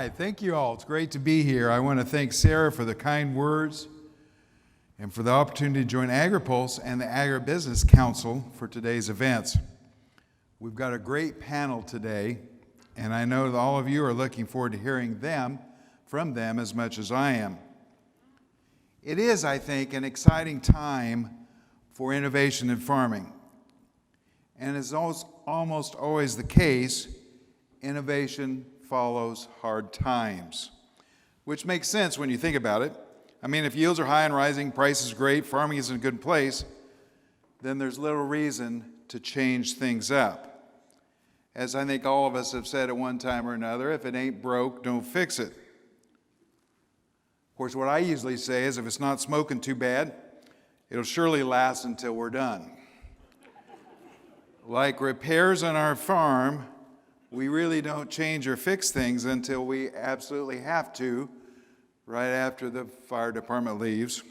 right, thank you all. It's great to be here. I want to thank Sarah for the kind words and for the opportunity to join Agri-Pulse and the Agribusiness Council for today's events. We've got a great panel today, and I know that all of you are looking forward to hearing from them as much as I am. It is, I think, an exciting time for innovation in farming. And as almost always the case, innovation follows hard times, which makes sense when you think about it. I mean, if yields are high and rising, price is great, farming is in a good place, then there's little reason to change things up. As I think all of us have said at one time or another, if it ain't broke, don't fix it. Of course, what I usually say is if it's not smoking too bad, it'll surely last until we're done. Like repairs on our farm, we really don't change or fix things until we absolutely have to, right after the fire department leaves.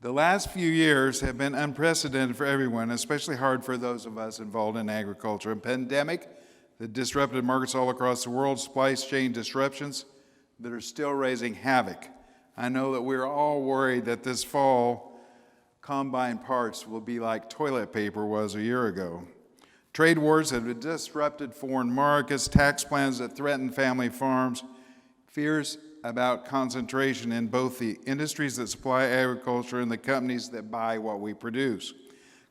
The last few years have been unprecedented for everyone, especially hard for those of us involved in agriculture. A pandemic that disrupted markets all across the world, supply chain disruptions that are still raising havoc. I know that we're all worried that this fall, combine parts will be like toilet paper was a year ago. Trade wars that have disrupted foreign markets, tax plans that threaten family farms, fears about concentration in both the industries that supply agriculture and the companies that buy what we produce.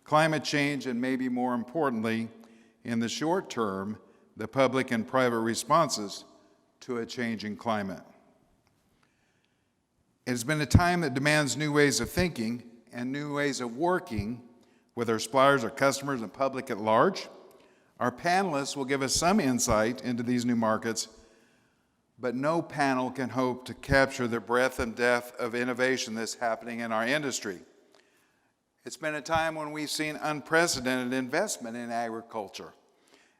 Climate change, and maybe more importantly, in the short term, the public and private responses to a changing climate. It has been a time that demands new ways of thinking and new ways of working with our suppliers, our customers, and public at large. Our panelists will give us some insight into these new markets, but no panel can hope to capture the breadth and depth of innovation that's happening in our industry. It's been a time when we've seen unprecedented investment in agriculture,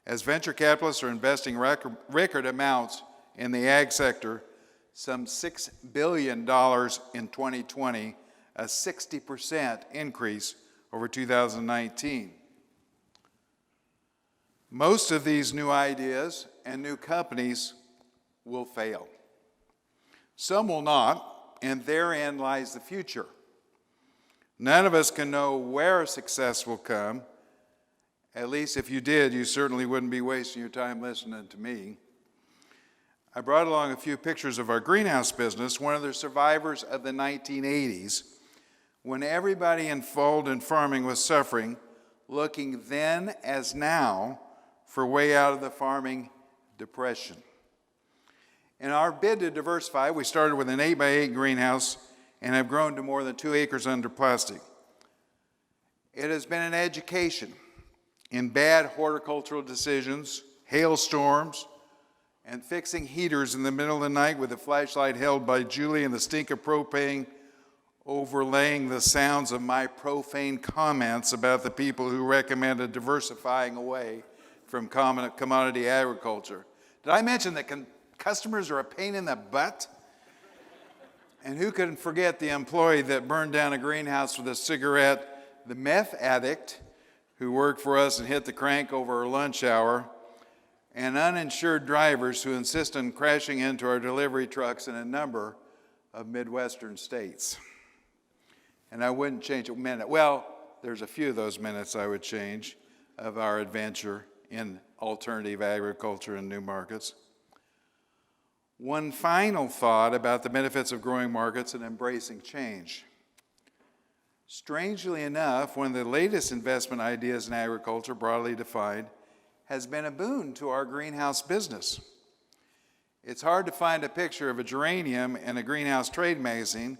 as venture capitalists are investing record amounts in the ag sector, some $6 billion in 2020, a 60% increase over 2019. Most of these new ideas and new companies will fail. Some will not, and therein lies the future. None of us can know where success will come. At least if you did, you certainly wouldn't be wasting your time listening to me. I brought along a few pictures of our greenhouse business, one of the survivors of the 1980s, when everybody involved in farming was suffering, looking then as now for a way out of the farming depression. In our bid to diversify, we started with an 8x8 greenhouse and have grown to more than 2 acres under plastic. It has been an education in bad horticultural decisions, hailstorms, and fixing heaters in the middle of the night with a flashlight held by Julie and the stink of propane overlaying the sounds of my profane comments about the people who recommended diversifying away from commodity agriculture. Did I mention that customers are a pain in the butt? And who can forget the employee that burned down a greenhouse with a cigarette, the meth addict who worked for us and hit the crank over our lunch hour, and uninsured drivers who insist on crashing into our delivery trucks in a number of Midwestern states. And I wouldn't change a minute. Well, there's a few of those minutes I would change of our adventure in alternative agriculture and new markets. One final thought about the benefits of growing markets and embracing change. Strangely enough, one of the latest investment ideas in agriculture, broadly defined, has been a boon to our greenhouse business. It's hard to find a picture of a geranium in a greenhouse trade magazine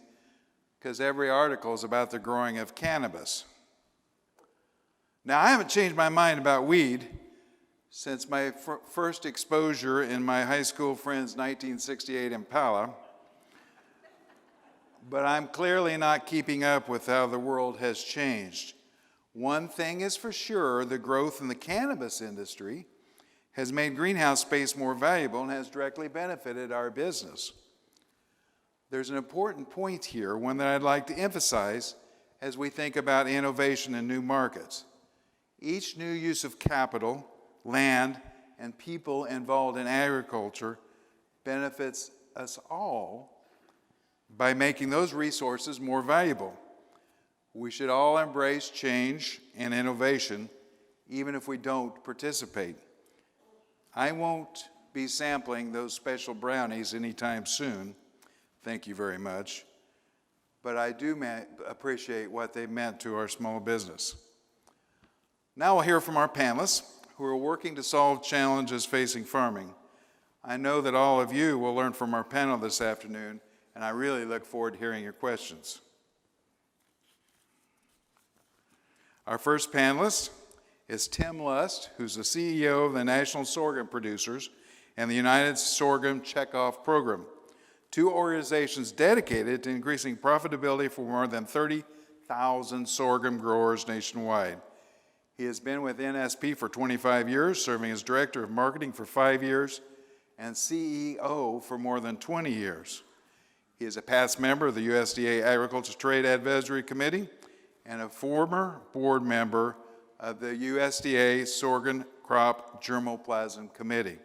because every article is about the growing of cannabis. Now, I haven't changed my mind about weed since my first exposure in my high school friend's 1968 Impala, but I'm clearly not keeping up with how the world has changed. One thing is for sure, the growth in the cannabis industry has made greenhouse space more valuable and has directly benefited our business. There's an important point here, one that I'd like to emphasize as we think about innovation in new markets. Each new use of capital, land, and people involved in agriculture benefits us all by making those resources more valuable. We should all embrace change and innovation, even if we don't participate. I won't be sampling those special brownies anytime soon. Thank you very much. But I do appreciate what they meant to our small business. Now we'll hear from our panelists who are working to solve challenges facing farming. I know that all of you will learn from our panel this afternoon, and I really look forward to hearing your questions. Our first panelist is Tim Lust, who's the CEO of the National Sorghum Producers and the United Sorghum Checkoff Program, two organizations dedicated to increasing profitability for more than 30,000 sorghum growers nationwide. He has been with NSP for 25 years, serving as Director of Marketing for 5 years and CEO for more than 20 years. He is a past member of the USDA Agriculture Trade Advisory Committee and a former board member of the USDA Sorghum Crop Germplasm Committee.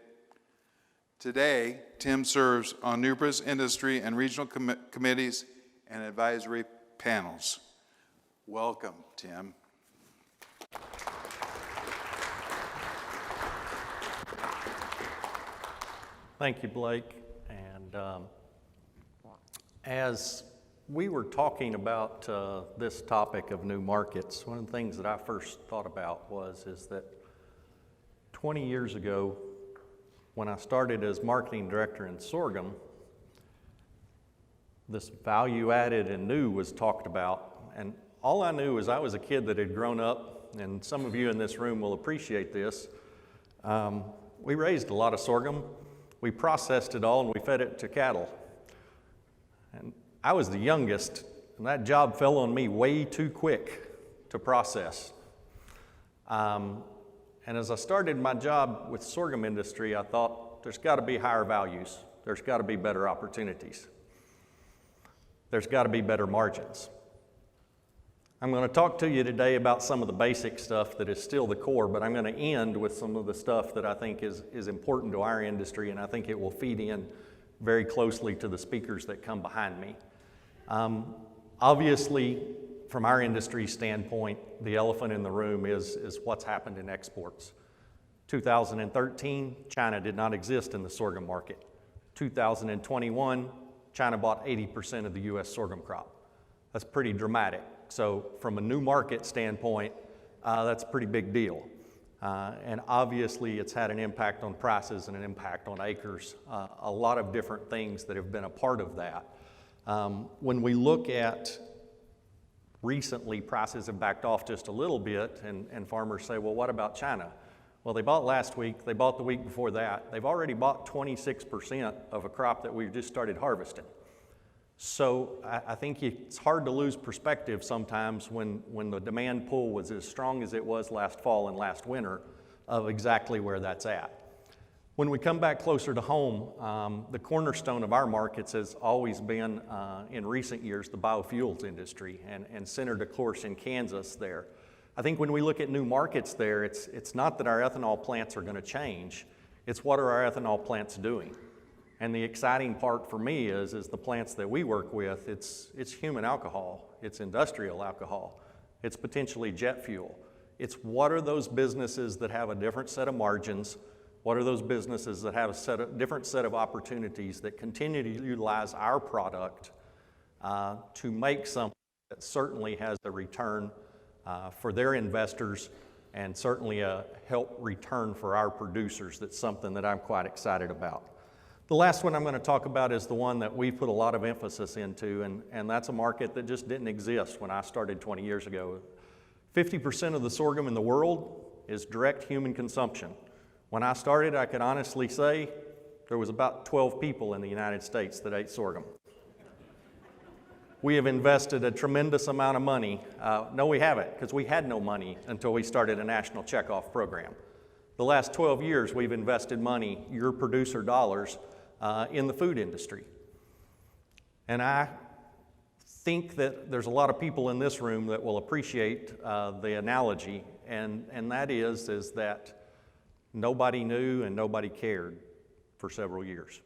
Today, Tim serves on numerous industry and regional committees and advisory panels. Welcome, Tim. Thank you, Blake. And as we were talking about this topic of new markets, one of the things that I first thought about is that 20 years ago, when I started as marketing director in sorghum, this value added and new was talked about. And all I knew is I was a kid that had grown up, and some of you in this room will appreciate this. We raised a lot of sorghum. We processed it all and we fed it to cattle. And I was the youngest, and that job fell on me way too quick to process. And as I started my job with sorghum industry, I thought there's got to be higher values. There's got to be better opportunities. There's got to be better margins. I'm going to talk to you today about some of the basic stuff that is still the core, but I'm going to end with some of the stuff that I think is important to our industry, and I think it will feed in very closely to the speakers that come behind me. Obviously, from our industry standpoint, the elephant in the room is what's happened in exports. 2013, China did not exist in the sorghum market. 2021, China bought 80% of the U.S. sorghum crop. That's pretty dramatic. So from a new market standpoint, that's a pretty big deal. And obviously it's had an impact on prices and an impact on acres, a lot of different things that have been a part of that. When we look at recently, prices have backed off just a little bit, and farmers say, well, what about China? Well, they bought last week, they bought the week before that. They've already bought 26% of a crop that we've just started harvesting. So I think it's hard to lose perspective sometimes when the demand pull was as strong as it was last fall and last winter of exactly where that's at. When we come back closer to home, the cornerstone of our markets has always been, in recent years, the biofuels industry, and centered, of course, in Kansas there. I think when we look at new markets there, it's not that our ethanol plants are going to change, it's what are our ethanol plants doing. And the exciting part for me is the plants that we work with, it's human alcohol, it's industrial alcohol, it's potentially jet fuel. It's what are those businesses that have a different set of margins, what are those businesses that have a different set of opportunities that continue to utilize our product to make something that certainly has a return for their investors and certainly a help return for our producers. That's something that I'm quite excited about. The last one I'm going to talk about is the one that we put a lot of emphasis into, and that's a market that just didn't exist when I started 20 years ago. 50% of the sorghum in the world is direct human consumption. When I started, I could honestly say there was about 12 people in the United States that ate sorghum. We have invested a tremendous amount of money. No, we haven't, because we had no money until we started a national checkoff program. The last 12 years, we've invested money, your producer dollars, in the food industry. And I think that there's a lot of people in this room that will appreciate the analogy, and that is that nobody knew and nobody cared for several years.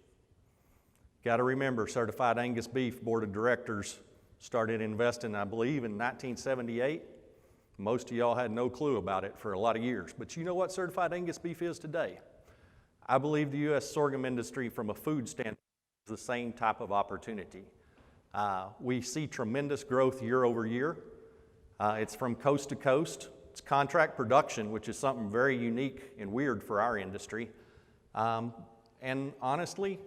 Got to remember, Certified Angus Beef Board of Directors started investing, I believe, in 1978. Most of y'all had no clue about it for a lot of years. But you know what Certified Angus Beef is today? I believe the U.S. sorghum industry from a food standpoint is the same type of opportunity. We see tremendous growth year over year. It's from coast to coast. It's contract production, which is something very unique and weird for our industry. And honestly,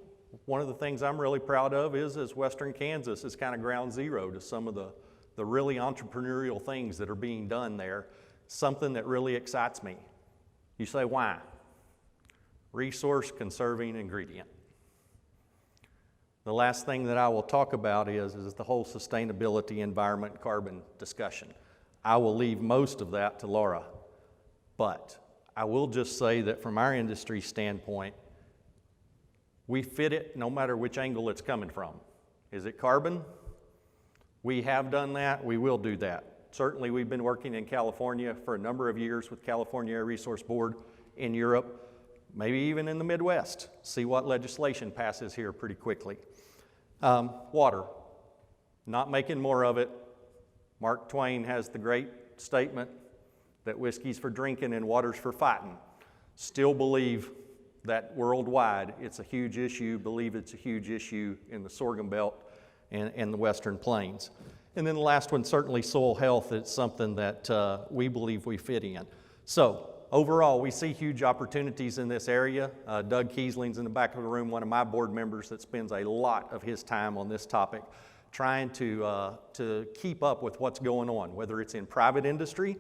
one of the things I'm really proud of is Western Kansas is kind of ground zero to some of the really entrepreneurial things that are being done there, something that really excites me. You say, why? Resource conserving ingredient. The last thing that I will talk about is the whole sustainability, environment, carbon discussion. I will leave most of that to Laura, but I will just say that from our industry standpoint, we fit it no matter which angle it's coming from. Is it carbon? We have done that, we will do that. Certainly we've been working in California for a number of years with California Air Resource Board in Europe, maybe even in the Midwest. See what legislation passes here pretty quickly. Water, not making more of it. Mark Twain has the great statement that whiskey's for drinking and water's for fighting. Still believe that worldwide it's a huge issue, believe it's a huge issue in the sorghum belt and the Western Plains. And then the last one, certainly soil health, it's something that we believe we fit in. So overall, we see huge opportunities in this area. Doug Kiesling's in the back of the room, one of my board members that spends a lot of his time on this topic, trying to keep up with what's going on, whether it's in private industry,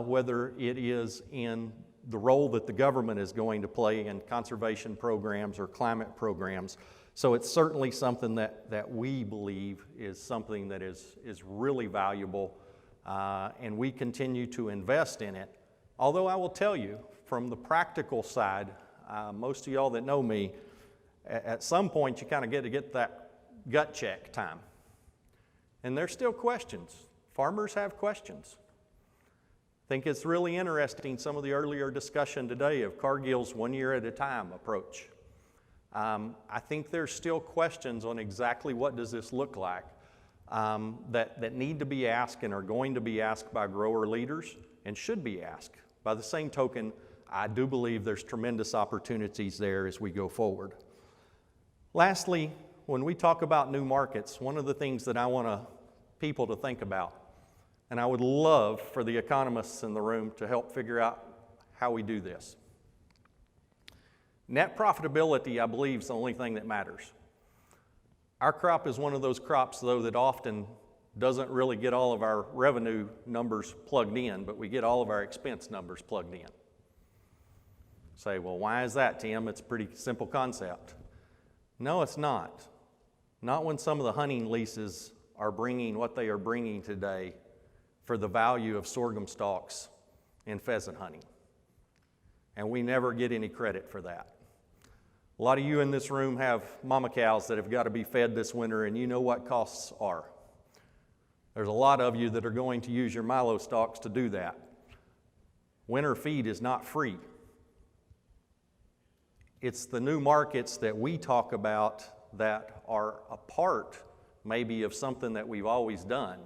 whether it is in the role that the government is going to play in conservation programs or climate programs. So it's certainly something that we believe is something that is really valuable, and we continue to invest in it. Although I will tell you, from the practical side, most of y'all that know me, at some point you kind of get that gut check time. And there's still questions. Farmers have questions. I think it's really interesting, some of the earlier discussion today of Cargill's 1 year at a time approach. I think there's still questions on exactly what does this look like that need to be asked and are going to be asked by grower leaders and should be asked. By the same token, I do believe there's tremendous opportunities there as we go forward. Lastly, when we talk about new markets, one of the things that I want people to think about, and I would love for the economists in the room to help figure out how we do this. Net profitability, I believe, is the only thing that matters. Our crop is one of those crops, though, that often doesn't really get all of our revenue numbers plugged in, but we get all of our expense numbers plugged in. Say, well, why is that, Tim? It's a pretty simple concept. No, it's not. Not when some of the hunting leases are bringing what they are bringing today for the value of sorghum stalks in pheasant hunting. And we never get any credit for that. A lot of you in this room have mama cows that have got to be fed this winter, and you know what costs are. There's a lot of you that are going to use your milo stalks to do that. Winter feed is not free. It's the new markets that we talk about that are a part maybe of something that we've always done,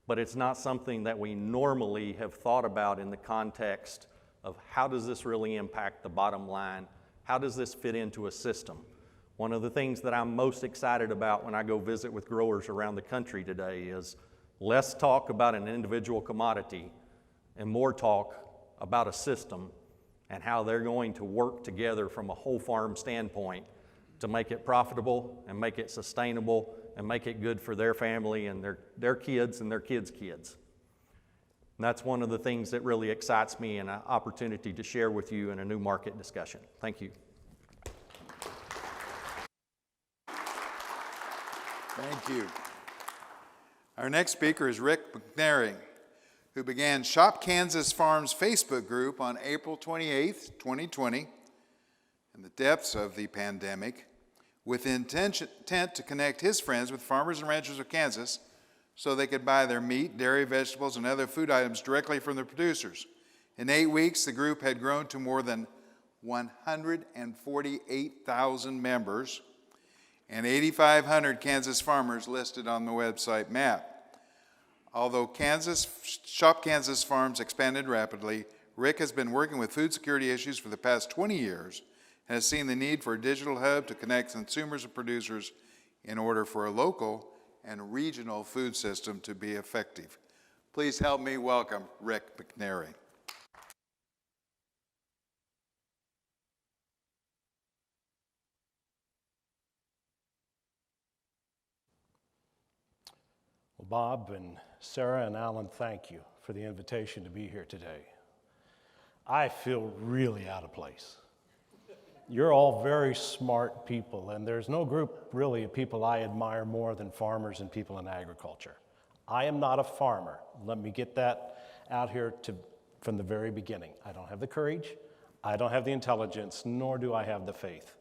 but it's not something that we normally have thought about in the context of how does this really impact the bottom line? How does this fit into a system? One of the things that I'm most excited about when I go visit with growers around the country today is less talk about an individual commodity and more talk about a system and how they're going to work together from a whole farm standpoint to make it profitable and make it sustainable and make it good for their family and their kids and their kids' kids. And that's one of the things that really excites me and an opportunity to share with you in a new market discussion. Thank you. Thank you. Our next speaker is Rick McNary, who began Shop Kansas Farms Facebook group on April 28th, 2020, in the depths of the pandemic, with intent to connect his friends with farmers and ranchers of Kansas so they could buy their meat, dairy, vegetables, and other food items directly from the producers. In 8 weeks, the group had grown to more than 148,000 members and 8,500 Kansas farmers listed on the website map. Although Shop Kansas Farms expanded rapidly, Rick has been working with food security issues for the past 20 years and has seen the need for a digital hub to connect consumers and producers in order for a local and regional food system to be effective. Please help me welcome Rick McNary. Well, Bob and Sarah and Alan, thank you for the invitation to be here today. I feel really out of place. You're all very smart people, and there's no group really of people I admire more than farmers and people in agriculture. I am not a farmer. Let me get that out here from the very beginning. I don't have the courage, I don't have the intelligence, nor do I have the faith.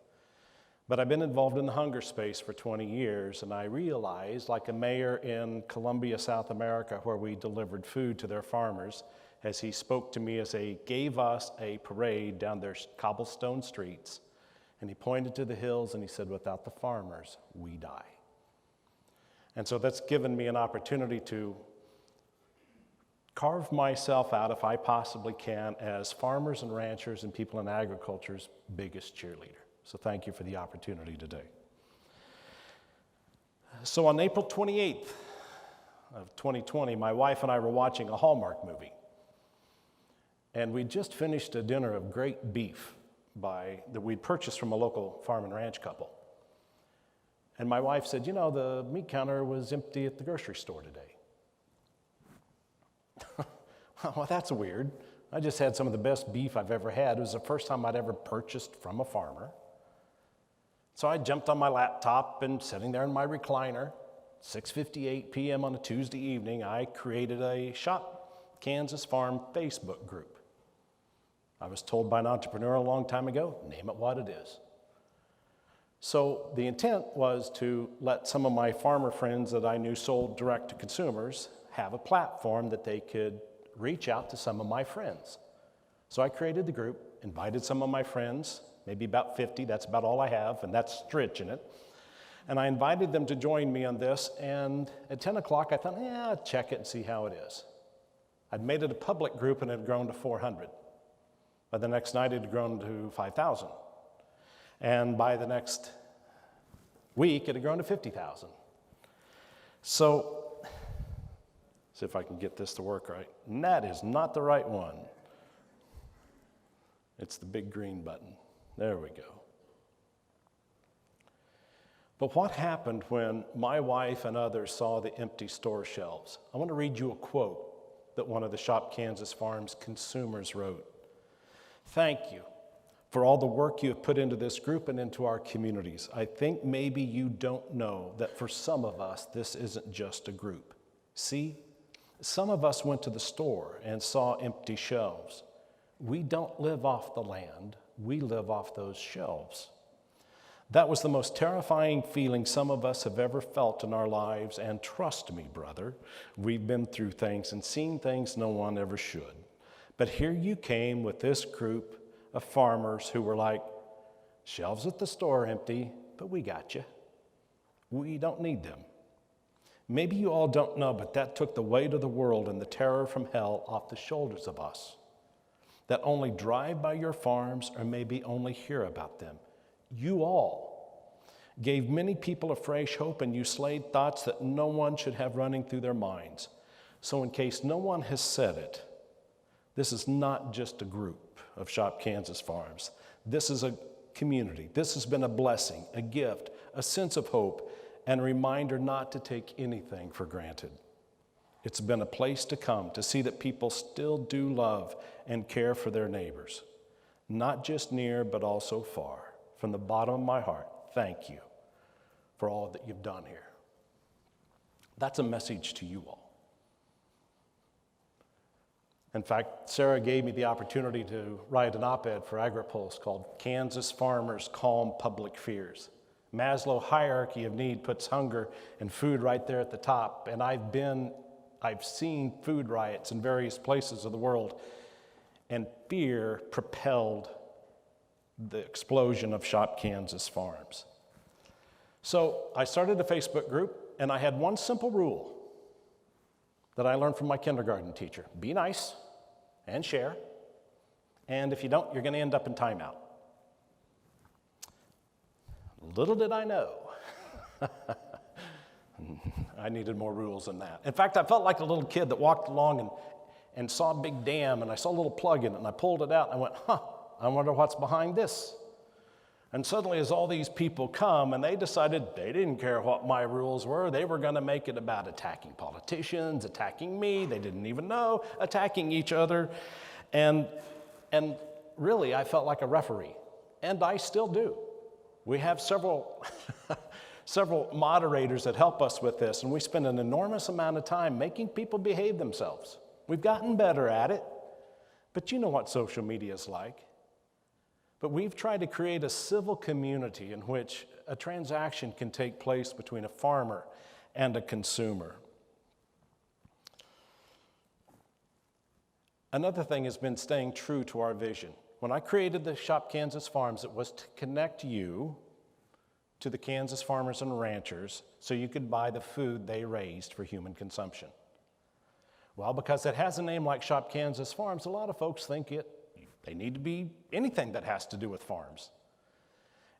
But I've been involved in the hunger space for 20 years, and I realized, like a mayor in Colombia, South America, where we delivered food to their farmers, as he spoke to me as they gave us a parade down their cobblestone streets, and he pointed to the hills and he said, without the farmers, we die. And so that's given me an opportunity to carve myself out, if I possibly can, as farmers and ranchers and people in agriculture's biggest cheerleader. So thank you for the opportunity today. So on April 28th of 2020, my wife and I were watching a Hallmark movie. And we just finished a dinner of great beef that we'd purchased from a local farm and ranch couple. And my wife said, you know, the meat counter was empty at the grocery store today. Well, that's weird. I just had some of the best beef I've ever had. It was the first time I'd ever purchased from a farmer. So I jumped on my laptop and sitting there in my recliner, 6:58 p.m. on a Tuesday evening, I created a Shop Kansas Farm Facebook group. I was told by an entrepreneur a long time ago, name it what it is. So the intent was to let some of my farmer friends that I knew sold direct to consumers have a platform that they could reach out to some of my friends. So I created the group, invited some of my friends, maybe about 50, that's about all I have, and that's stretching it. And I invited them to join me on this, and at 10 o'clock I thought, I'll check it and see how it is. I'd made it a public group and it had grown to 400. By the next night, it had grown to 5,000. And by the next week, it had grown to 50,000. So, see if I can get this to work right. And that is not the right one. It's the big green button. There we go. But what happened when my wife and others saw the empty store shelves? I want to read you a quote that one of the Shop Kansas Farms consumers wrote. Thank you for all the work you have put into this group and into our communities. I think maybe you don't know that for some of us, this isn't just a group. See, some of us went to the store and saw empty shelves. We don't live off the land, we live off those shelves. That was the most terrifying feeling some of us have ever felt in our lives, and trust me, brother, we've been through things and seen things no one ever should. But here you came with this group of farmers who were like, shelves at the store are empty, but we got you. We don't need them. Maybe you all don't know, but that took the weight of the world and the terror from hell off the shoulders of us that only drive by your farms or maybe only hear about them. You all gave many people a fresh hope, and you slayed thoughts that no one should have running through their minds. So in case no one has said it, this is not just a group of Shop Kansas Farms. This is a community. This has been a blessing, a gift, a sense of hope, and a reminder not to take anything for granted. It's been a place to come to see that people still do love and care for their neighbors, not just near, but also far. From the bottom of my heart, thank you for all that you've done here. That's a message to you all. In fact, Sarah gave me the opportunity to write an op-ed for Agri-Pulse called Kansas Farmers Calm Public Fears. Maslow's hierarchy of need puts hunger and food right there at the top, and I've seen food riots in various places of the world, and fear propelled the explosion of Shop Kansas Farms. So I started a Facebook group, and I had one simple rule that I learned from my kindergarten teacher. Be nice and share, and if you don't, you're going to end up in timeout. Little did I know, I needed more rules than that. In fact, I felt like a little kid that walked along and saw a big dam, and I saw a little plug in it, and I pulled it out, and I went, I wonder what's behind this. And suddenly, as all these people come, and they decided they didn't care what my rules were, they were going to make it about attacking politicians, attacking me, they didn't even know, attacking each other. And really, I felt like a referee, and I still do. We have several moderators that help us with this, and we spend an enormous amount of time making people behave themselves. We've gotten better at it, but you know what social media is like. But we've tried to create a civil community in which a transaction can take place between a farmer and a consumer. Another thing has been staying true to our vision. When I created the Shop Kansas Farms, it was to connect you to the Kansas farmers and ranchers so you could buy the food they raised for human consumption. Well, because it has a name like Shop Kansas Farms, a lot of folks think they need to be anything that has to do with farms.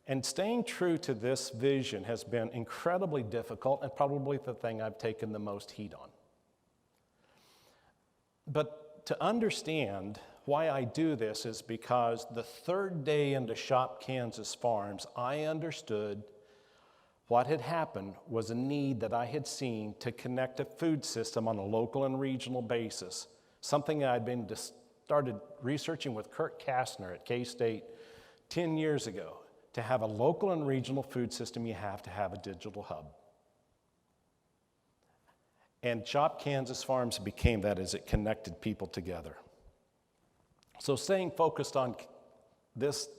And staying true to this vision has been incredibly difficult and probably the thing I've taken the most heat on. But to understand why I do this is because the third day into Shop Kansas Farms, I understood what had happened was a need that I had seen to connect a food system on a local and regional basis, something that I'd been started researching with Kurt Kastner at K-State 10 years ago. To have a local and regional food system, you have to have a digital hub. And Shop Kansas Farms became that as it connected people together. So staying focused on this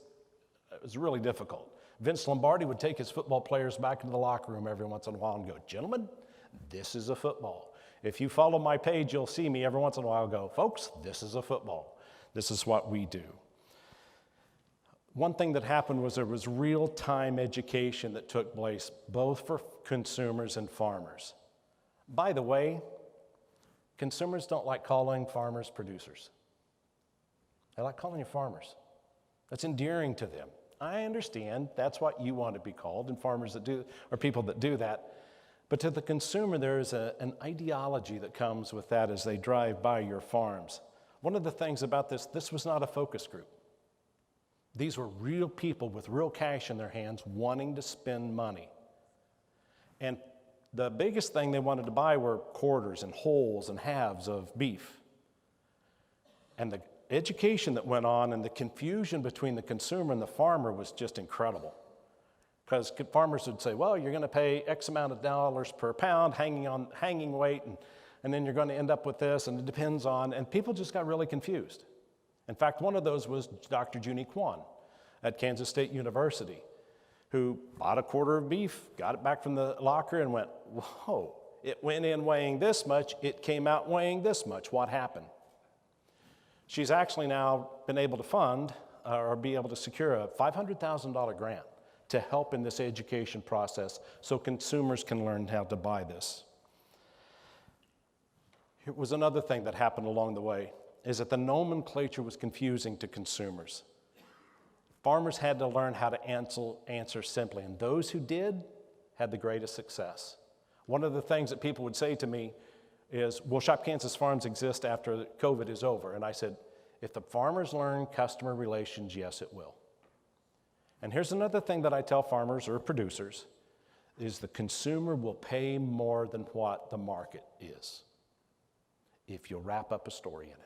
was really difficult. Vince Lombardi would take his football players back into the locker room every once in a while and go, gentlemen, this is a football. If you follow my page, you'll see me every once in a while go, folks, this is a football. This is what we do. One thing that happened was there was real-time education that took place, both for consumers and farmers. By the way, consumers don't like calling farmers producers. They like calling you farmers. That's endearing to them. I understand that's what you want to be called, and farmers that do, or people that do that. But to the consumer, there is an ideology that comes with that as they drive by your farms. One of the things about this was not a focus group. These were real people with real cash in their hands wanting to spend money. And the biggest thing they wanted to buy were quarters and wholes and halves of beef. And the education that went on and the confusion between the consumer and the farmer was just incredible. Because farmers would say, well, you're going to pay X amount of dollars per pound hanging weight, and then you're going to end up with this, and it depends on, and people just got really confused. In fact, one of those was Dr. Junie Kwan at Kansas State University, who bought a quarter of beef, got it back from the locker, and went, whoa, it went in weighing this much, it came out weighing this much. What happened? She's actually now been able to fund or be able to secure a $500,000 grant to help in this education process so consumers can learn how to buy this. Here was another thing that happened along the way, is that the nomenclature was confusing to consumers. Farmers had to learn how to answer simply, and those who did had the greatest success. One of the things that people would say to me is, will Shop Kansas Farms exist after COVID is over? And I said, if the farmers learn customer relations, yes, it will. And here's another thing that I tell farmers or producers, is the consumer will pay more than what the market is if you'll wrap up a story in it.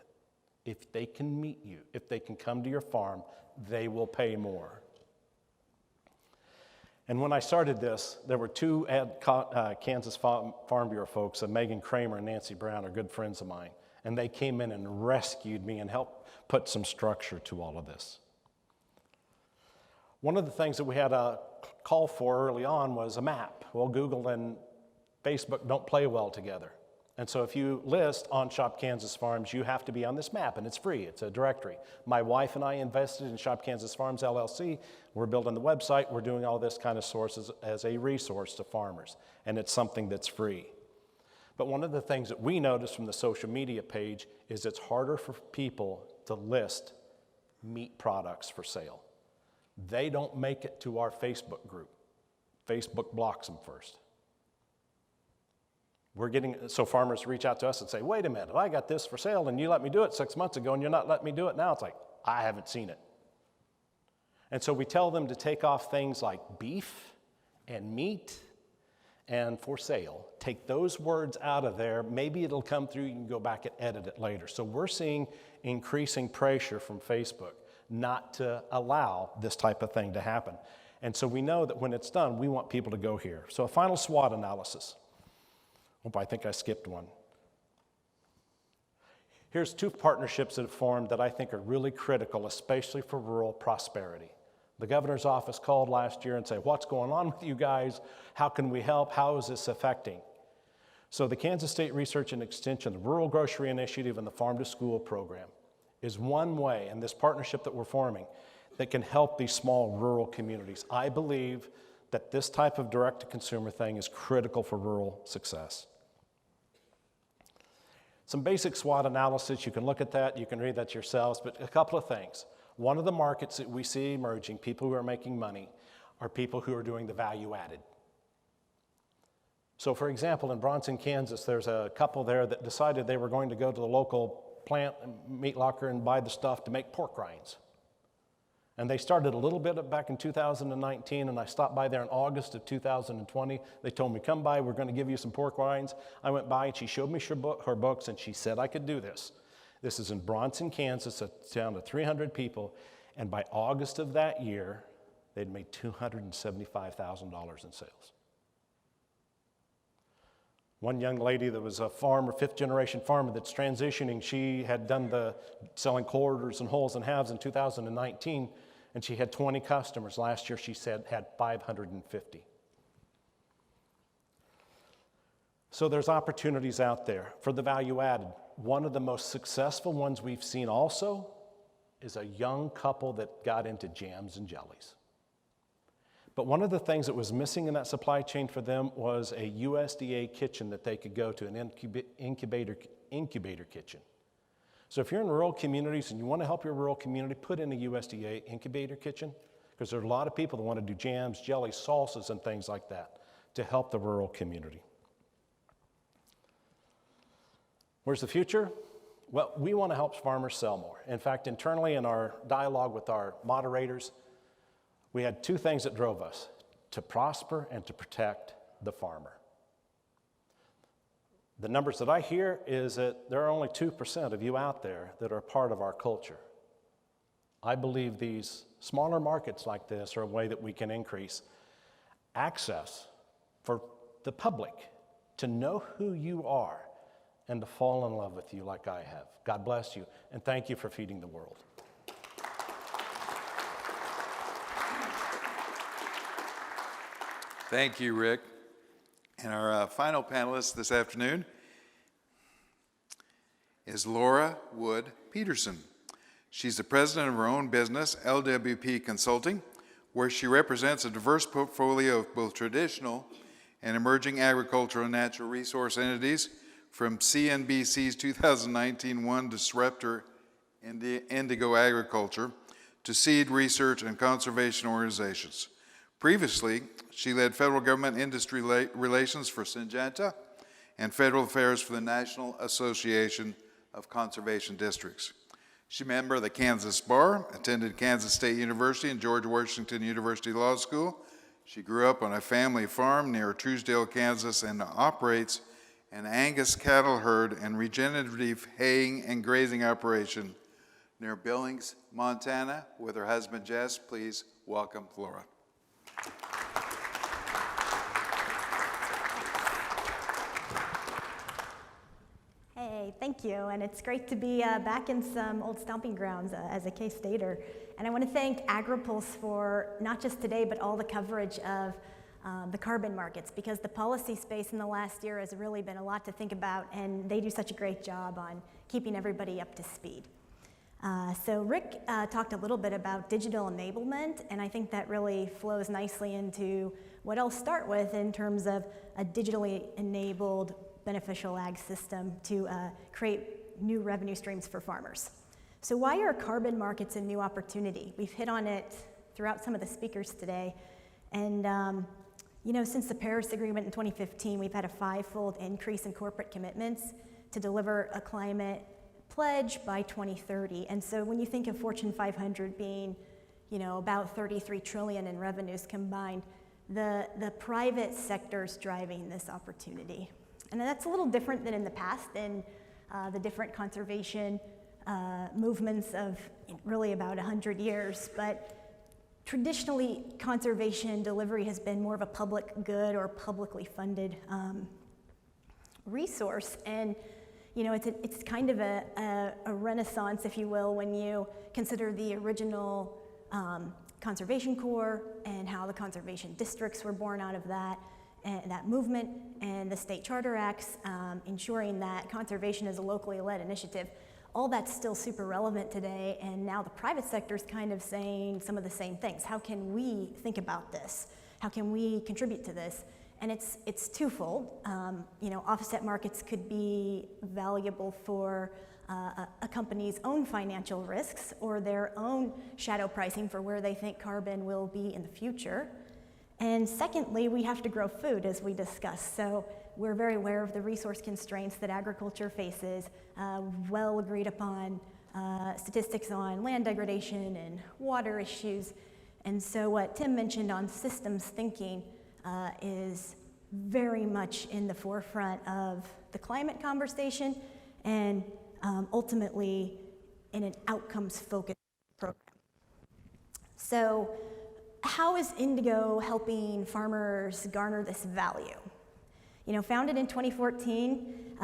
If they can meet you, if they can come to your farm, they will pay more. And when I started this, there were two Kansas Farm Bureau folks, Megan Kramer and Nancy Brown, are good friends of mine, and they came in and rescued me and helped put some structure to all of this. One of the things that we had a call for early on was a map. Well, Google and Facebook don't play well together. And so if you list on Shop Kansas Farms, you have to be on this map, and it's free. It's a directory. My wife and I invested in Shop Kansas Farms LLC. We're building the website. We're doing all this kind of sources as a resource to farmers, and it's something that's free. But one of the things that we noticed from the social media page is it's harder for people to list meat products for sale. They don't make it to our Facebook group. Facebook blocks them first. So farmers reach out to us and say, wait a minute, I got this for sale and you let me do it 6 months ago and you're not letting me do it now. It's like, I haven't seen it. And so we tell them to take off things like beef and meat and for sale. Take those words out of there. Maybe it'll come through. You can go back and edit it later. So we're seeing increasing pressure from Facebook not to allow this type of thing to happen. And so we know that when it's done, we want people to go here. So a final SWOT analysis. I think I skipped one. Here's 2 partnerships that have formed that I think are really critical, especially for rural prosperity. The governor's office called last year and said, what's going on with you guys? How can we help? How is this affecting? So the Kansas State Research and Extension, the Rural Grocery Initiative, and the Farm to School program is one way, and this partnership that we're forming, that can help these small rural communities. I believe that this type of direct-to-consumer thing is critical for rural success. Some basic SWOT analysis, you can look at that, you can read that yourselves, but a couple of things. One of the markets that we see emerging, people who are making money, are people who are doing the value added. So for example, in Bronson, Kansas, there's a couple there that decided they were going to go to the local plant meat locker and buy the stuff to make pork rinds. And they started a little bit back in 2019, and I stopped by there in August of 2020. They told me, come by, we're going to give you some pork rinds. I went by, and she showed me her books, and she said I could do this. This is in Bronson, Kansas, a town of 300 people, and by August of that year, they'd made $275,000 in sales. One young lady that was a farmer, 5th-generation farmer that's transitioning, she had done the selling quarters and wholes and halves in 2019, and she had 20 customers. Last year, she said, had 550. So there's opportunities out there for the value added. One of the most successful ones we've seen also is a young couple that got into jams and jellies. But one of the things that was missing in that supply chain for them was a USDA kitchen that they could go to, an incubator kitchen. So if you're in rural communities and you want to help your rural community, put in a USDA incubator kitchen, because there are a lot of people that want to do jams, jellies, salsas, and things like that to help the rural community. Where's the future? Well, we want to help farmers sell more. In fact, internally in our dialogue with our moderators, we had 2 things that drove us: to prosper and to protect the farmer. The numbers that I hear is that there are only 2% of you out there that are part of our culture. I believe these smaller markets like this are a way that we can increase access for the public to know who you are and to fall in love with you like I have. God bless you, and thank you for feeding the world. Thank you, Rick. And our final panelist this afternoon is Laura Wood Peterson. She's the president of her own business, LWP Consulting, where she represents a diverse portfolio of both traditional and emerging agricultural and natural resource entities, from CNBC's 2019 One Disruptor Indigo Agriculture to seed research and conservation organizations. Previously, she led federal government industry relations for Syngenta and federal affairs for the National Association of Conservation Districts. She's a member of the Kansas Bar, attended Kansas State University and George Washington University Law School. She grew up on a family farm near Truesdale, Kansas, and operates an Angus cattle herd and regenerative haying and grazing operation near Billings, Montana, with her husband, Jess. Please welcome Laura. Hey, thank you, and it's great to be back in some old stomping grounds as a K-Stater. And I want to thank Agri-Pulse for not just today, but all the coverage of the carbon markets, because the policy space in the last year has really been a lot to think about, and they do such a great job on keeping everybody up to speed. So Rick talked a little bit about digital enablement, and I think that really flows nicely into what I'll start with in terms of a digitally enabled beneficial ag system to create new revenue streams for farmers. So why are carbon markets a new opportunity? We've hit on it throughout some of the speakers today, and you know, since the Paris Agreement in 2015, we've had a 5-fold increase in corporate commitments to deliver a climate pledge by 2030. And so when you think of Fortune 500 being, you know, about 33 trillion in revenues combined, the private sector's driving this opportunity. And that's a little different than in the past in the different conservation movements of really about 100 years. But traditionally, conservation delivery has been more of a public good or publicly funded resource. And you know, it's kind of a renaissance, if you will, when you consider the original Conservation Corps and how the conservation districts were born out of that movement, and the state charter acts, ensuring that conservation is a locally led initiative. All that's still super relevant today, and now the private sector is kind of saying some of the same things. How can we think about this? How can we contribute to this? And it's twofold. You know, offset markets could be valuable for a company's own financial risks or their own shadow pricing for where they think carbon will be in the future. And secondly, we have to grow food, as we discussed. So we're very aware of the resource constraints that agriculture faces, well agreed upon statistics on land degradation and water issues. And so what Tim mentioned on systems thinking is very much in the forefront of the climate conversation, and ultimately in an outcomes-focused program. So how is Indigo helping farmers garner this value? You know, founded in 2014,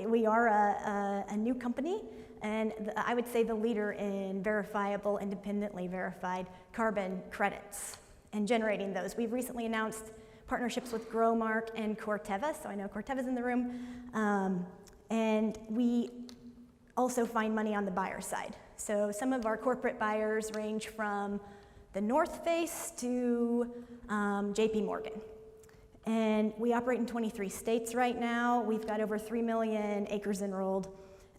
we are a new company, and I would say the leader in verifiable, independently verified carbon credits and generating those. We've recently announced partnerships with Growmark and Corteva, so I know Corteva's in the room, and we also find money on the buyer side. So some of our corporate buyers range from the North Face to JP Morgan. And we operate in 23 states right now. We've got over 3 million acres enrolled,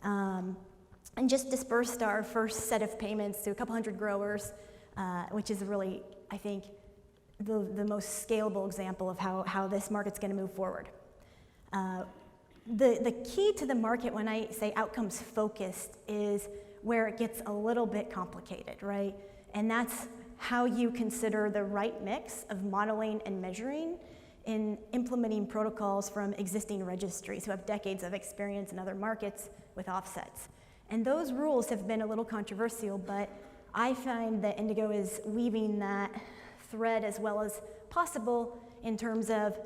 and just dispersed our first set of payments to a couple hundred growers, which is really, I think, the most scalable example of how this market's going to move forward. The key to the market when I say outcomes focused is where it gets a little bit complicated, right? And that's how you consider the right mix of modeling and measuring in implementing protocols from existing registries who have decades of experience in other markets with offsets. And those rules have been a little controversial, but I find that Indigo is weaving that thread as well as possible in terms of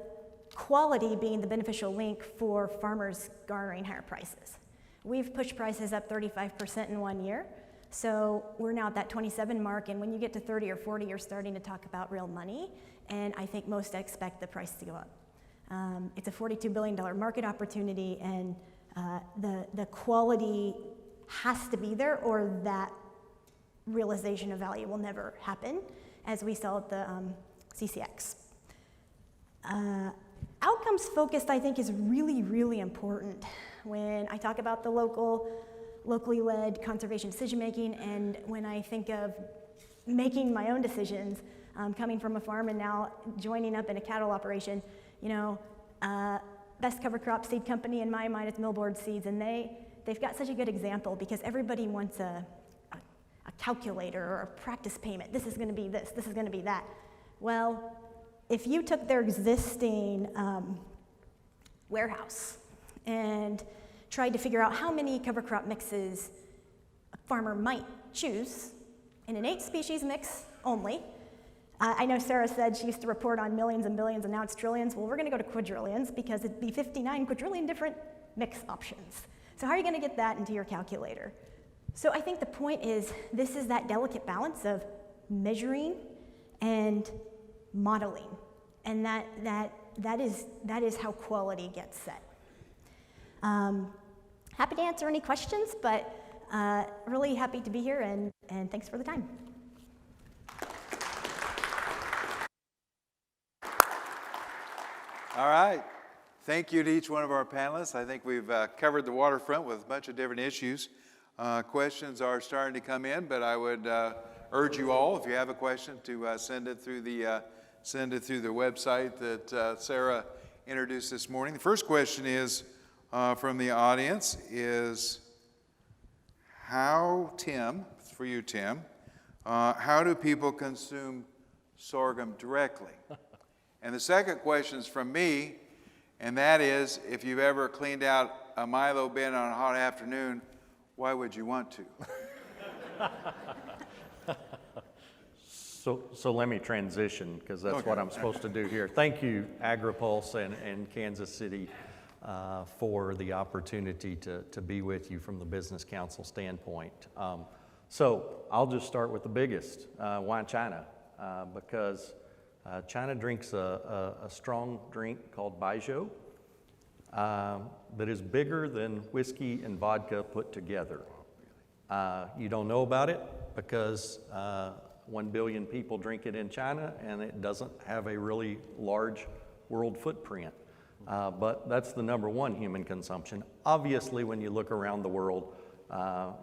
quality being the beneficial link for farmers garnering higher prices. We've pushed prices up 35% in 1 year, so we're now at that 27 mark, and when you get to 30 or 40, you're starting to talk about real money, and I think most expect the price to go up. It's a $42 billion market opportunity, and the quality has to be there, or that realization of value will never happen, as we saw at the CCX. Outcomes focused, I think, is really, really important when I talk about the locally led conservation decision making, and when I think of making my own decisions, coming from a farm and now joining up in a cattle operation. You know, best cover crop seed company in my mind is Millboard Seeds, and they've got such a good example because everybody wants a calculator or a practice payment. This is going to be this is going to be that. Well, if you took their existing warehouse and tried to figure out how many cover crop mixes a farmer might choose in an 8-species mix only. I know Sarah said she used to report on millions and billions, and now it's trillions. Well, we're going to go to quadrillions because it'd be 59 quadrillion different mix options. So how are you going to get that into your calculator? So I think the point is this is that delicate balance of measuring and modeling. And that is how quality gets set. Happy to answer any questions, but really happy to be here, and thanks for the time. All right. Thank you to each one of our panelists. I think we've covered the waterfront with a bunch of different issues. Questions are starting to come in, but I would urge you all, if you have a question, to send it through the website that Sarah introduced this morning. The first question is from the audience is how, Tim, it's for you, Tim, how do people consume sorghum directly? And the second question is from me, and that is, if you've ever cleaned out a Milo bin on a hot afternoon, why would you want to? So let me transition, because that's what I'm supposed to do here. Thank you, Agri-Pulse and Kansas City, for the opportunity to be with you from the Business Council standpoint. So I'll just start with the biggest, why China? Because China drinks a strong drink called baijiu that is bigger than whiskey and vodka put together. You don't know about it because 1 billion people drink it in China, and it doesn't have a really large world footprint. But that's the number one human consumption. Obviously, when you look around the world,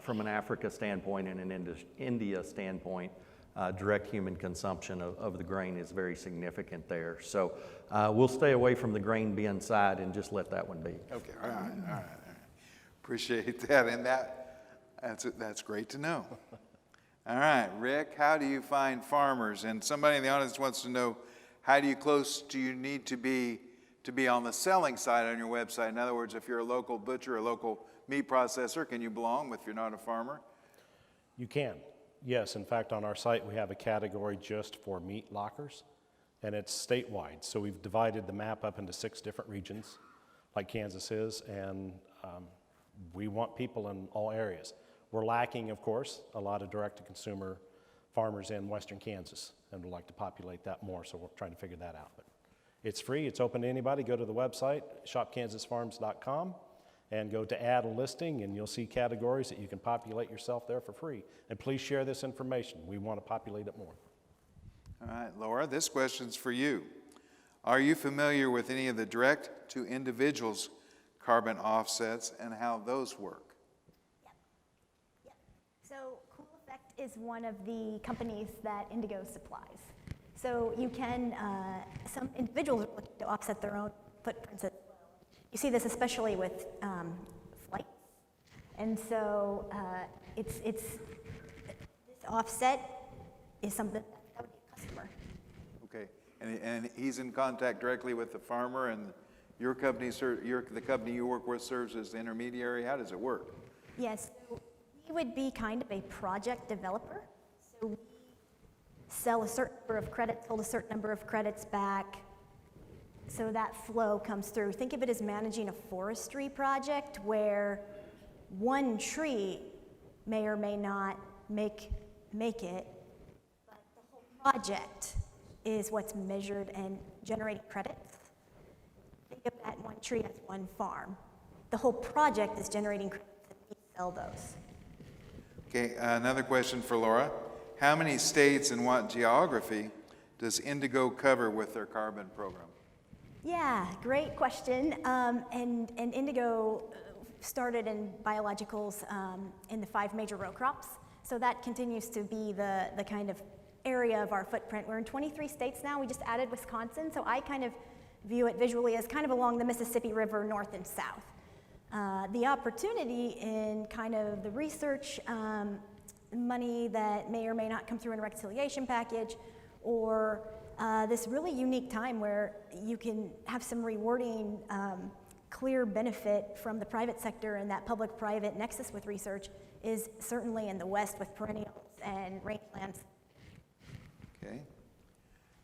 from an Africa standpoint and an India standpoint, direct human consumption of the grain is very significant there. So we'll stay away from the grain bin side and just let that one be. Okay, all right. Appreciate that, and that's great to know. All right, Rick, how do you find farmers? And somebody in the audience wants to know, how close do you need to be on the selling side on your website? In other words, if you're a local butcher, a local meat processor, can you belong if you're not a farmer? You can. Yes, in fact, on our site we have a category just for meat lockers, and it's statewide. So we've divided the map up into 6 different regions, like Kansas is, and we want people in all areas. We're lacking, of course, a lot of direct-to-consumer farmers in western Kansas, and we'd like to populate that more, so we're trying to figure that out. But it's free, it's open to anybody. Go to the website, shopkansasfarms.com, and go to add a listing, and you'll see categories that you can populate yourself there for free. And please share this information. We want to populate it more. All right, Laura, this question's for you. Are you familiar with any of the direct-to-individuals carbon offsets and how those work? Yeah. So Cool Effect is one of the companies that Indigo supplies. So you can, some individuals are looking to offset their own footprints as well. You see this especially with flights. And so this offset is something that would be a customer. Okay, and he's in contact directly with the farmer, and your company, the company you work with serves as the intermediary. How does it work? Yes, so we would be kind of a project developer. So we sell a certain number of credits, hold a certain number of credits back, so that flow comes through. Think of it as managing a forestry project where one tree may or may not make it, but the whole project is what's measured and generating credits. Think of that one tree as one farm. The whole project is generating credits and we sell those. Okay, another question for Laura. How many states and what geography does Indigo cover with their carbon program? Yeah, great question. And Indigo started in biologicals in the 5 major row crops. So that continues to be the kind of area of our footprint. We're in 23 states now. We just added Wisconsin. So I kind of view it visually as kind of along the Mississippi River, north and south. The opportunity in kind of the research money that may or may not come through in a reconciliation package, or this really unique time where you can have some rewarding, clear benefit from the private sector, and that public-private nexus with research is certainly in the West with perennials and rangelands. Okay.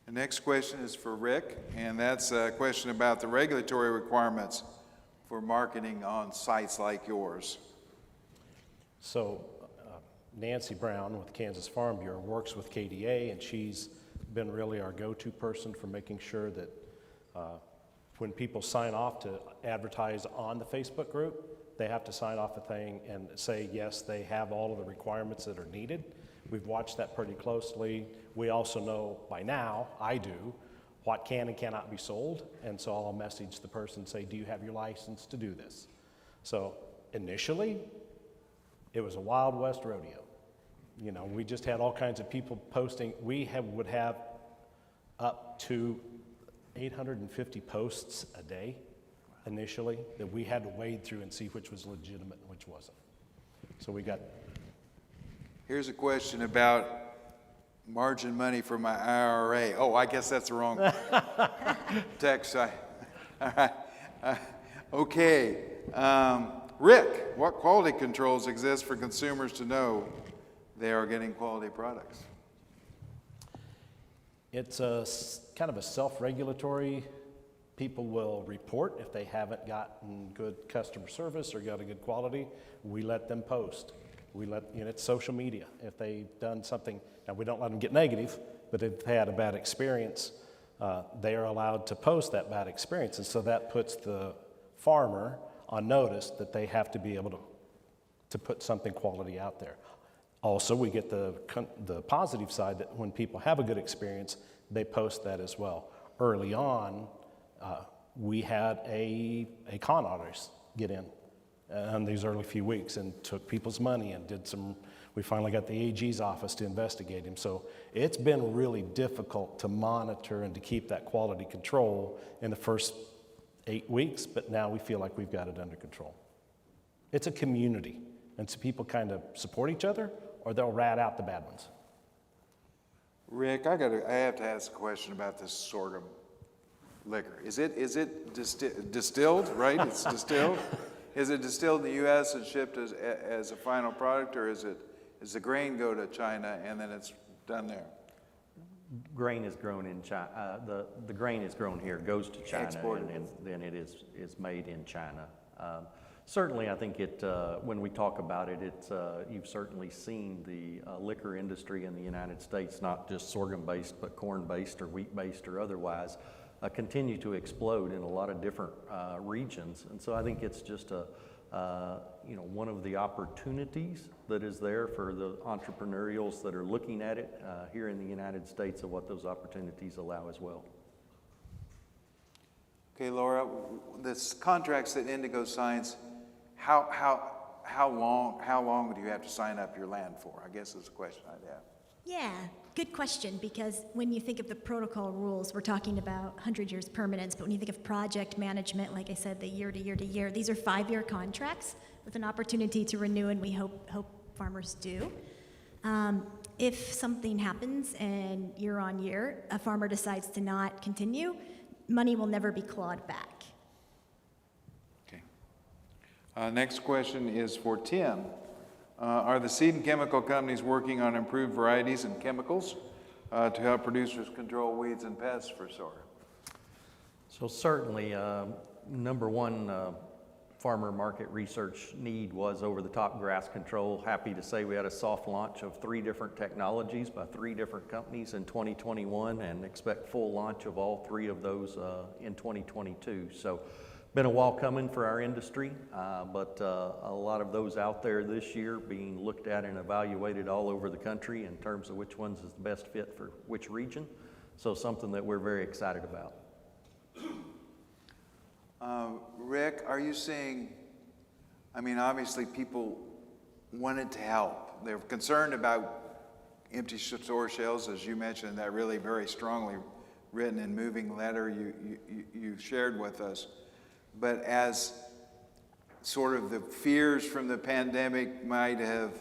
The next question is for Rick, and that's a question about the regulatory requirements for marketing on sites like yours. So Nancy Brown with Kansas Farm Bureau works with KDA, and she's been really our go-to person for making sure that when people sign off to advertise on the Facebook group, they have to sign off a thing and say, yes, they have all of the requirements that are needed. We've watched that pretty closely. We also know by now, I do, what can and cannot be sold. And so I'll message the person and say, do you have your license to do this? So initially, it was a Wild West rodeo. You know, we just had all kinds of people posting. Would have up to 850 posts a day initially that we had to wade through and see which was legitimate and which wasn't. So we got. Here's a question about margin money for my IRA. Oh, I guess that's the wrong text. All right. Okay. Rick, what quality controls exist for consumers to know they are getting quality products? It's kind of a self-regulatory. People will report if they haven't gotten good customer service or got a good quality. We let them post. It's social media. If they've done something, now we don't let them get negative, but if they had a bad experience, they are allowed to post that bad experience. And so that puts the farmer on notice that they have to be able to put something quality out there. Also, we get the positive side that when people have a good experience, they post that as well. Early on, we had a con artist get in these early few weeks and took people's money and we finally got the AG's office to investigate him. So it's been really difficult to monitor and to keep that quality control in the first 8 weeks, but now we feel like we've got it under control. It's a community, and so people kind of support each other or they'll rat out the bad ones. Rick, I have to ask a question about this sorghum liquor. Is it distilled, right? It's distilled. Is it distilled in the U.S. and shipped as a final product, or does the grain go to China and then it's done there? Grain is grown in China. The grain is grown here, goes to China, Exported. and then it is made in China. Certainly, I think when we talk about it, you've certainly seen the liquor industry in the United States, not just sorghum-based, but corn-based or wheat-based or otherwise, continue to explode in a lot of different regions. And so I think it's just one of the opportunities that is there for the entrepreneurials that are looking at it here in the United States, of what those opportunities allow as well. Okay, Laura, this contracts that Indigo signs, how long do you have to sign up your land for? I guess is the question I'd have. Yeah, good question, because when you think of the protocol rules, we're talking about 100 years permanence, but when you think of project management, like I said, the year to year to year, these are 5-year contracts with an opportunity to renew, and we hope farmers do. If something happens and year on year, a farmer decides to not continue, money will never be clawed back. Okay. Next question is for Tim. Are the seed and chemical companies working on improved varieties and chemicals to help producers control weeds and pests for sorghum? So certainly, number one farmer market research need was over-the-top grass control. Happy to say we had a soft launch of 3 different technologies by 3 different companies in 2021, and expect full launch of all 3 of those in 2022. So been a while coming for our industry, but a lot of those out there this year being looked at and evaluated all over the country in terms of which ones is the best fit for which region. So something that we're very excited about. Rick, are you seeing, obviously people wanted to help. They're concerned about empty store shelves, as you mentioned, that really very strongly written and moving letter you shared with us. But as sort of the fears from the pandemic might have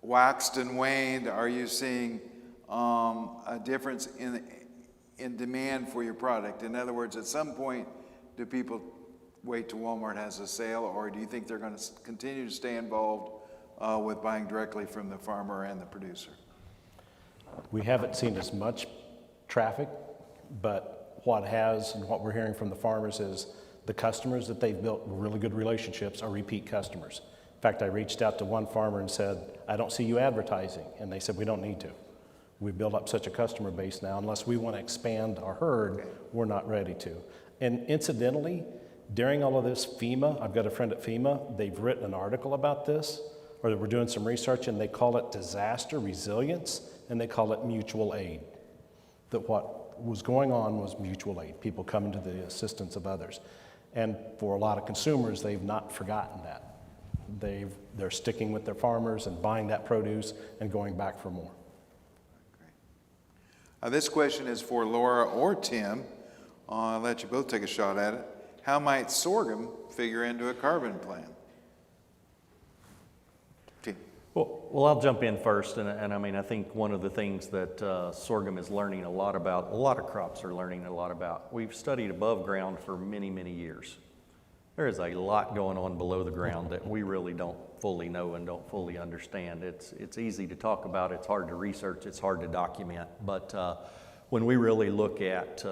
waxed and waned, are you seeing a difference in demand for your product? In other words, at some point, do people wait till Walmart has a sale, or do you think they're going to continue to stay involved with buying directly from the farmer and the producer? We haven't seen as much traffic, but what we're hearing from the farmers is the customers that they've built really good relationships are repeat customers. In fact, I reached out to one farmer and said, I don't see you advertising. And they said, we don't need to. We built up such a customer base now, unless we want to expand our herd, we're not ready to. And incidentally, during all of this, FEMA, I've got a friend at FEMA, they've written an article about this, or we're doing some research, and they call it disaster resilience, and they call it mutual aid. That what was going on was mutual aid, people coming to the assistance of others. And for a lot of consumers, they've not forgotten that. They're sticking with their farmers and buying that produce and going back for more. This question is for Laura or Tim. I'll let you both take a shot at it. How might sorghum figure into a carbon plan? Tim. Well, I'll jump in first, and I mean, I think one of the things that sorghum is learning a lot about, a lot of crops are learning a lot about. We've studied above ground for many, many years. There is a lot going on below the ground that we really don't fully know and don't fully understand. It's easy to talk about, it's hard to research, it's hard to document, but when we really look at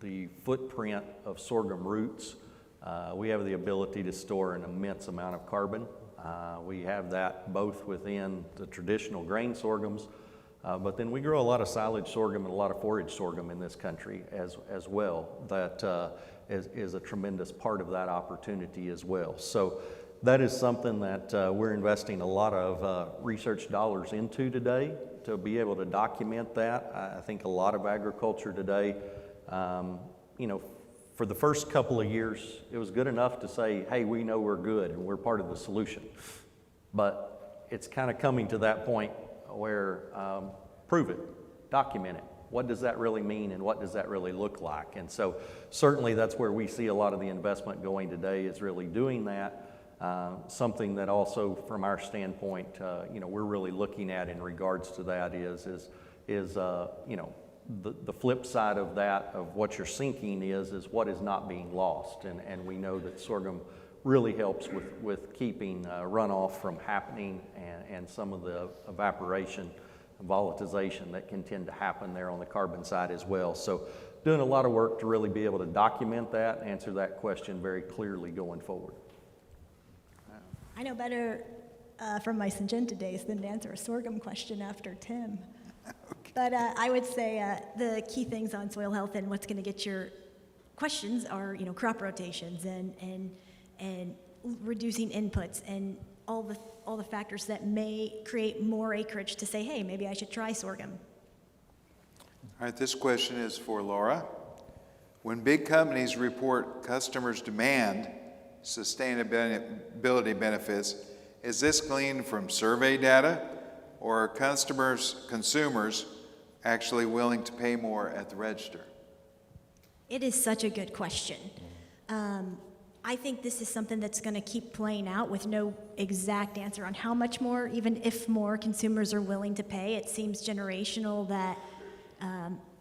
the footprint of sorghum roots, we have the ability to store an immense amount of carbon. We have that both within the traditional grain sorghums, but then we grow a lot of silage sorghum and a lot of forage sorghum in this country as well. That is a tremendous part of that opportunity as well. So that is something that we're investing a lot of research dollars into today to be able to document that. I think a lot of agriculture today, you know, for the first couple of years, it was good enough to say, hey, we know we're good and we're part of the solution. But it's kind of coming to that point where prove it, document it. What does that really mean and what does that really look like? And so certainly that's where we see a lot of the investment going today, is really doing that. Something that also from our standpoint, you know, we're really looking at in regards to that is you know, the flip side of that, of what you're sinking is what is not being lost. And we know that sorghum really helps with keeping runoff from happening and some of the evaporation, volatilization that can tend to happen there on the carbon side as well. So doing a lot of work to really be able to document that, answer that question very clearly going forward. I know better from my Syngenta days than to answer a sorghum question after Tim. Okay. But I would say the key things on soil health and what's going to get your questions are, you know, crop rotations and reducing inputs and all the factors that may create more acreage to say, hey, maybe I should try sorghum. All right, this question is for Laura. When big companies report customers' demand sustainability benefits, is this gleaned from survey data, or are consumers actually willing to pay more at the register? It is such a good question. I think this is something that's going to keep playing out with no exact answer on how much more, even if more consumers are willing to pay. It seems generational that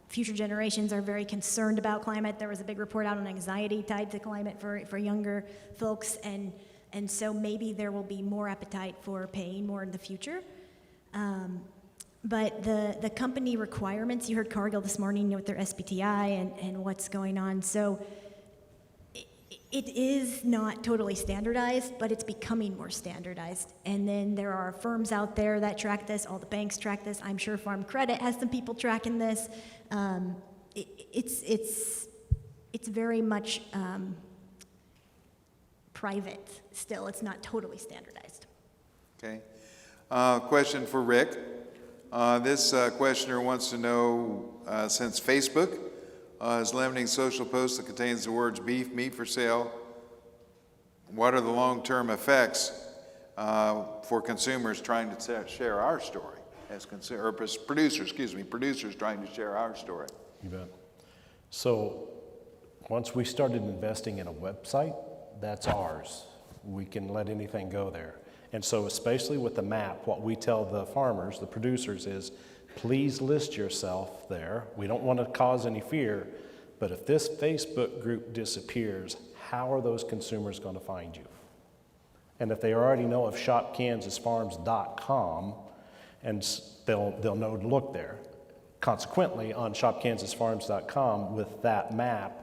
future generations are very concerned about climate. There was a big report out on anxiety tied to climate for younger folks, and so maybe there will be more appetite for paying more in the future. But the company requirements, you heard Cargill this morning with their SBTI and what's going on. So it is not totally standardized, but it's becoming more standardized. And then there are firms out there that track this. All the banks track this. I'm sure Farm Credit has some people tracking this. It's very much private still. It's not totally standardized. Okay. Question for Rick. This questioner wants to know, since Facebook is limiting social posts that contains the words beef, meat for sale, what are the long-term effects for consumers trying to share our story, as producers trying to share our story? You bet. So once we started investing in a website, that's ours. We can let anything go there. And so especially with the map, what we tell the farmers, the producers, is please list yourself there. We don't want to cause any fear, but if this Facebook group disappears, how are those consumers going to find you? And if they already know of shopkansasfarms.com, and they'll know to look there. Consequently, on shopkansasfarms.com with that map,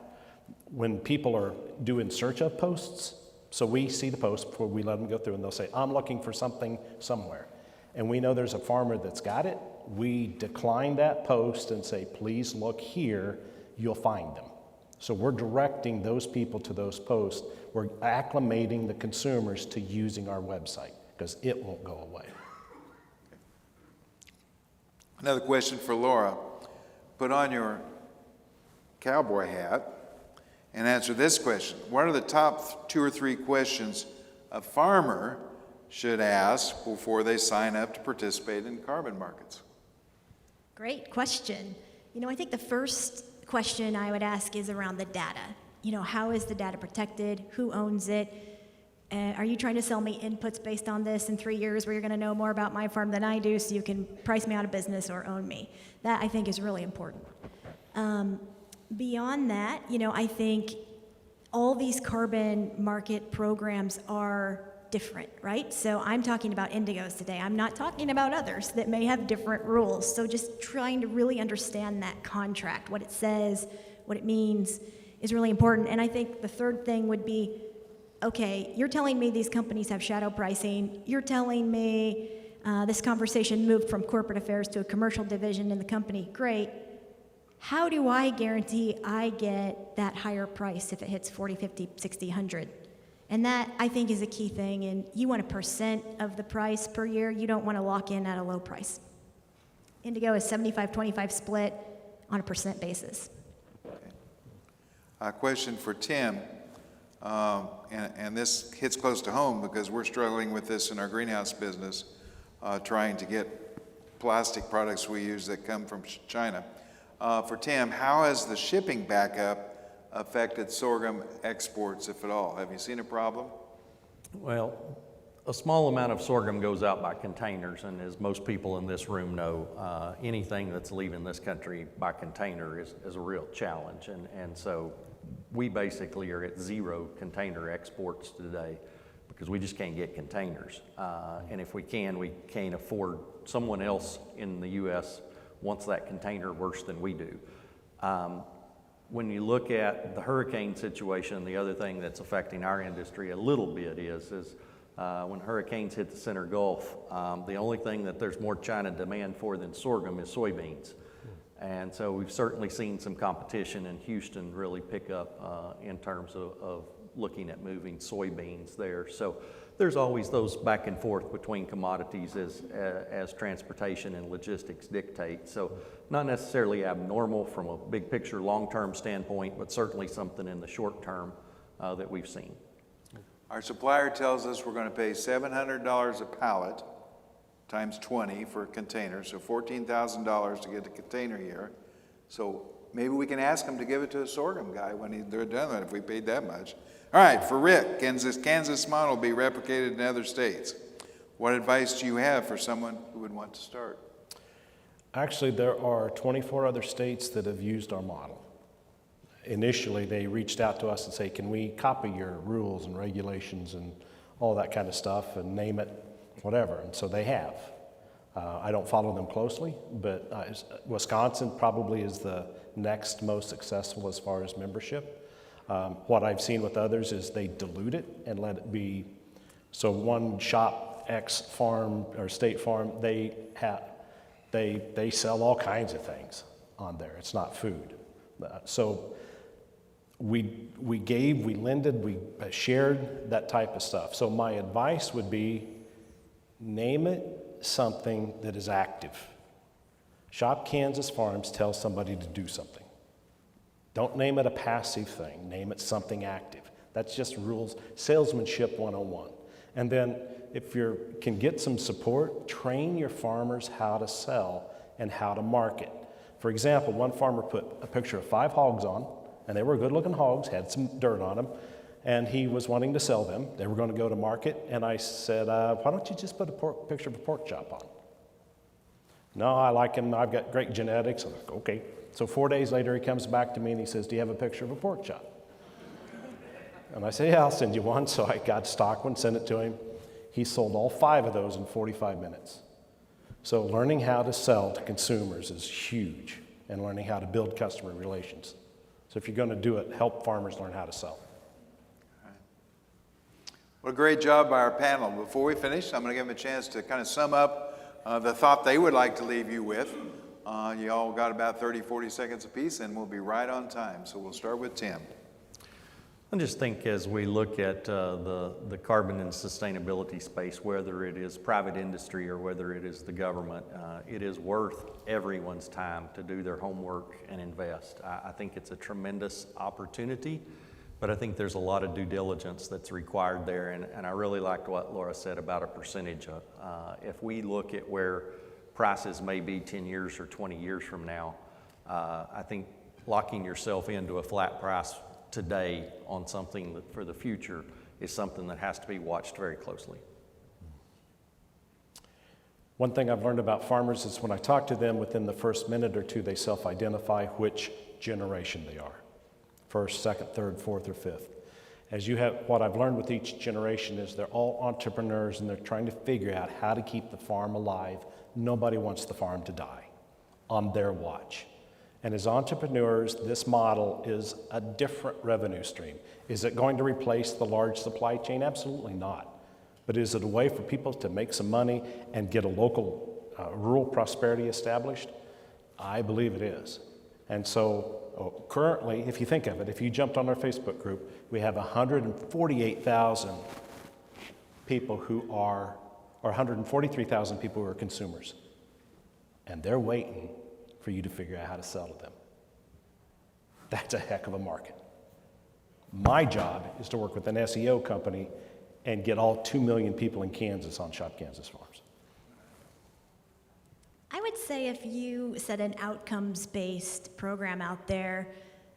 when people are doing search of posts, so we see the post before we let them go through, and they'll say, I'm looking for something somewhere. And we know there's a farmer that's got it. we decline that post and say, please look here, you'll find them. So we're directing those people to those posts. We're acclimating the consumers to using our website because it won't go away. Another question for Laura. Put on your cowboy hat and answer this question. What are the top 2 or 3 questions a farmer should ask before they sign up to participate in carbon markets? Great question. I think the first question I would ask is around the data. How is the data protected? Who owns it? Are you trying to sell me inputs based on this in 3 years where you're going to know more about my farm than I do so you can price me out of business or own me? That, I think, is really important. Beyond that, I think all these carbon market programs are different, right? So I'm talking about Indigos today. I'm not talking about others that may have different rules. So just trying to really understand that contract, what it says, what it means, is really important. And I think the third thing would be, okay, you're telling me these companies have shadow pricing. You're telling me this conversation moved from corporate affairs to a commercial division in the company. Great. How do I guarantee I get that higher price if it hits 40, 50, 60, 100? And that, I think, is a key thing. And you want 1% of the price per year. You don't want to lock in at a low price. Indigo is 75-25 split on a percent basis. A question for Tim, and this hits close to home because we're struggling with this in our greenhouse business, trying to get plastic products we use that come from China. For Tim, how has the shipping backup affected sorghum exports, if at all? Have you seen a problem? Well, a small amount of sorghum goes out by containers, and as most people in this room know, anything that's leaving this country by container is a real challenge. And so we basically are at 0 container exports today because we just can't get containers. And if we can't afford someone else in the U.S. wants that container worse than we do. When you look at the hurricane situation, the other thing that's affecting our industry a little bit is when hurricanes hit the center Gulf, the only thing that there's more China demand for than sorghum is soybeans. And so we've certainly seen some competition in Houston really pick up in terms of looking at moving soybeans there. So there's always those back and forth between commodities as transportation and logistics dictate. So not necessarily abnormal from a big picture long-term standpoint, but certainly something in the short term that we've seen. Our supplier tells us we're going to pay $700 a pallet times 20 for a container, so $14,000 to get a container here. So maybe we can ask them to give it to a sorghum guy when they're done if we paid that much. All right, for Rick, can this Kansas model be replicated in other states? What advice do you have for someone who would want to start? Actually, there are 24 other states that have used our model. Initially, they reached out to us and say, can we copy your rules and regulations and all that kind of stuff and name it whatever, and so they have. I don't follow them closely, but Wisconsin probably is the next most successful as far as membership. What I've seen with others is they dilute it and let it be, so one shop, X farm or State Farm, they sell all kinds of things on there. It's not food. So we lended, we shared that type of stuff. So my advice would be, name it something that is active. Shop Kansas Farms tells somebody to do something. Don't name it a passive thing. Name it something active. That's just rules, salesmanship 101. And then if you can get some support, train your farmers how to sell and how to market. For example, one farmer put a picture of 5 hogs on, and they were good-looking hogs, had some dirt on them, and he was wanting to sell them. They were going to go to market, and I said, why don't you just put a picture of a pork chop on? No, I like him. I've got great genetics. I'm like, okay. So 4 days later, he comes back to me, and he says, do you have a picture of a pork chop? And I said, yeah, I'll send you one. So I got stock one, sent it to him. He sold all 5 of those in 45 minutes. So learning how to sell to consumers is huge, and learning how to build customer relations. So if you're going to do it, help farmers learn how to sell. What a great job by our panel. Before we finish, I'm going to give them a chance to kind of sum up the thought they would like to leave you with. You all got about 30, 40 seconds apiece, and we'll be right on time. So we'll start with Tim. I just think as we look at the carbon and sustainability space, whether it is private industry or whether it is the government, it is worth everyone's time to do their homework and invest. I think it's a tremendous opportunity, but I think there's a lot of due diligence that's required there, and I really liked what Laura said about a percentage of. If we look at where prices may be 10 years or 20 years from now, I think locking yourself into a flat price today on something that for the future is something that has to be watched very closely. One thing I've learned about farmers is when I talk to them within the first minute or two, they self-identify which generation they are. First, second, third, fourth, or fifth. What I've learned with each generation is they're all entrepreneurs and they're trying to figure out how to keep the farm alive. Nobody wants the farm to die on their watch. And as entrepreneurs, this model is a different revenue stream. Is it going to replace the large supply chain? Absolutely not. But is it a way for people to make some money and get a local rural prosperity established? I believe it is. And so currently, if you think of it, if you jumped on our Facebook group, we have 148,000 people who are, or 143,000 people who are consumers. And they're waiting for you to figure out how to sell to them. That's a heck of a market. My job is to work with an SEO company and get all 2 million people in Kansas on Shop Kansas Farms. I would say if you set an outcomes-based program out there,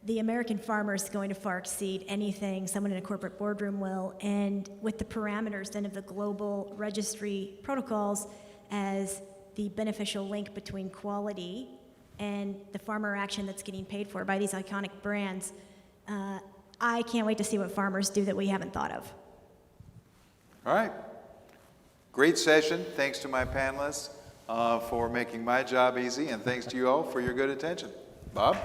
the American farmer is going to far exceed anything someone in a corporate boardroom will, and with the parameters then of the global registry protocols as the beneficial link between quality and the farmer action that's getting paid for by these iconic brands, I can't wait to see what farmers do that we haven't thought of. All right. Great session. Thanks to my panelists for making my job easy, and thanks to you all for your good attention. Bob?